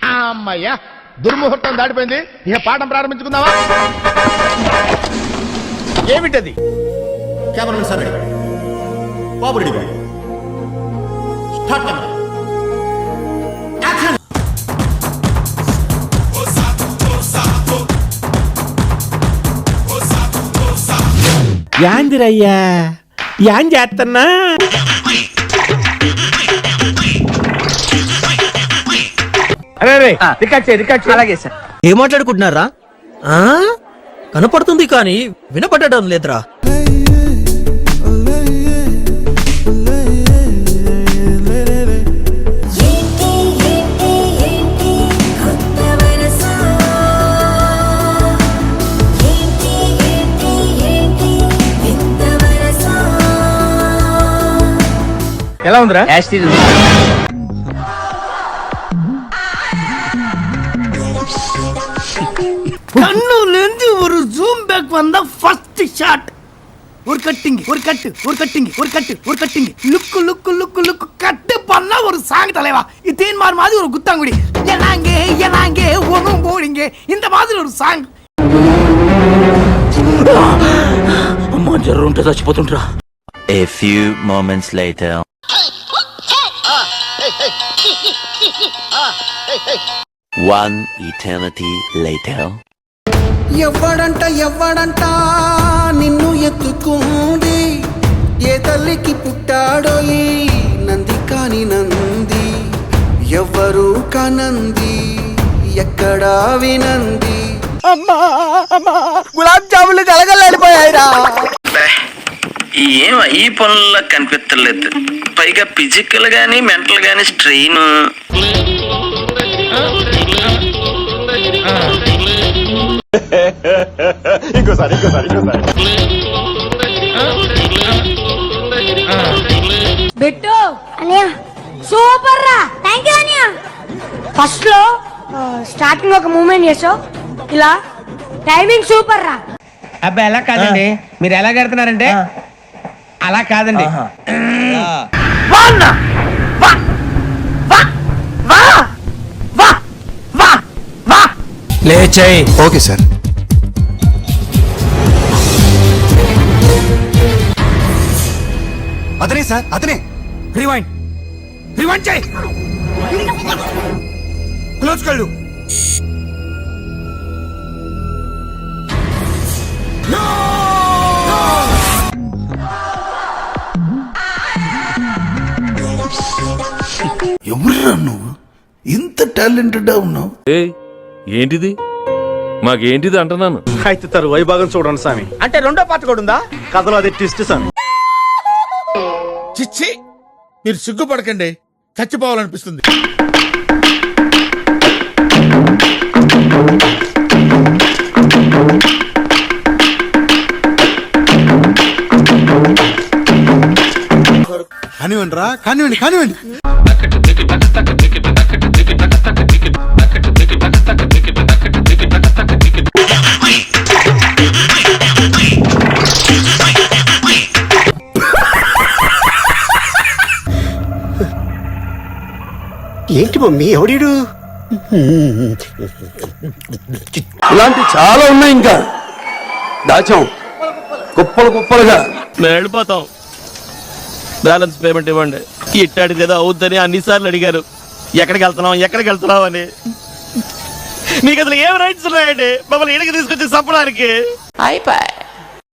అమ్మయ్యా, దుర్ముహూర్తం దాటిపోయింది. ఇక పాఠం ప్రారంభించుకుందామా? ఏమిటది? కెమెరామెన్ సార్ రెడీ, బాబు రెడీ, బాబు స్టార్ట్ కెమెరా యాక్షన్. యాందిరయ్యా, యాం చేస్తున్నా? అలాగే సార్. ఏం మాట్లాడుకుంటున్నారా? కనపడుతుంది కానీ వినపడడం లేదురా. ఎలా ఉందిరా? கண்ணுலேருந்து ஒரு ஜூம் பேக் வந்தா ஃபர்ஸ்ட் ஷாட். ஒரு கட்டிங் ஒரு கட்டு ஒரு கட்டிங் ஒரு கட்டு ஒரு கட்டிங் லுக்கு லுக்கு லுக்கு லுக்கு கட்டு பண்ணா ஒரு சாங் தலைவா. இத்தேன் மாதிரி ஒரு குத்தாங்குடி எனாங்கே ஒன்றும் போடிங்க இந்த மாதிரி ஒரு சாங். అమ్మా జ్వరం ఉంటే చచ్చిపోతుంటరా. A few moments later. One eternity later. ఎవ్వడంట నిన్ను ఎత్తుకుంది, ఏ తల్లికి పుట్టాడో ఈ నంది కాని నంది, ఎవ్వరు కానంది ఎక్కడా వినంది. అమ్మా గులాబ్ జాములు కలగలేడిపోయాయిరా. ఏం ఈ పనుల్లో కనిపించలేదు. పైగా ఫిజికల్ గానీ మెంటల్ గానీ స్ట్రెయిన్. ఇంకోసారి బిట్టు అనియా సూపర్ రా. థాంక్యూ అనియా. ఫస్ట్ లో స్టార్టింగ్ ఒక మూమెంట్ చేసావు, ఇలా టైమింగ్ సూపర్ రా. అబ్బా ఎలా కాదండి, మీరు ఎలా కడుతున్నారంటే అలా కాదండి. లేచాయి. Okay sir. అతనే సార్, అతనే. రివైండ్ రివైండ్ చేయి. క్లోజ్ కళ్ళు. ఎవరురా నువ్వు, ఇంత టాలెంటెడ్ ఉన్నావు? ఏంటిది? మాకేంటిది అంటున్నాను. అయితే తరువాయి భాగం చూడండి స్వామి. అంటే రెండో పాట కూడా ఉందా? కథలో అది ట్విస్ట్ స్వామి. చిచ్చి, మీరు సిగ్గుపడకండి, చచ్చిపోవాలనిపిస్తుంది. కానివ్వండి రా, కానివ్వండి. ఏంటి మమ్మీ, ఎవడీడు? ఇలాంటి చాలా ఉన్నాయి, ఇంకా దాచాం కుప్పలుగా. మేము వెళ్ళిపోతాం, బ్యాలెన్స్ పేమెంట్ ఇవ్వండి. ఇట్టాడిది ఏదో అవుద్దని అన్నిసార్లు అడిగారు. ఎక్కడికి వెళ్తున్నాం అని. మీకు అసలు ఏం రైట్స్ ఉన్నాయండి మమ్మల్ని ఇడికి తీసుకొచ్చి చంపడానికి? అయిపోయి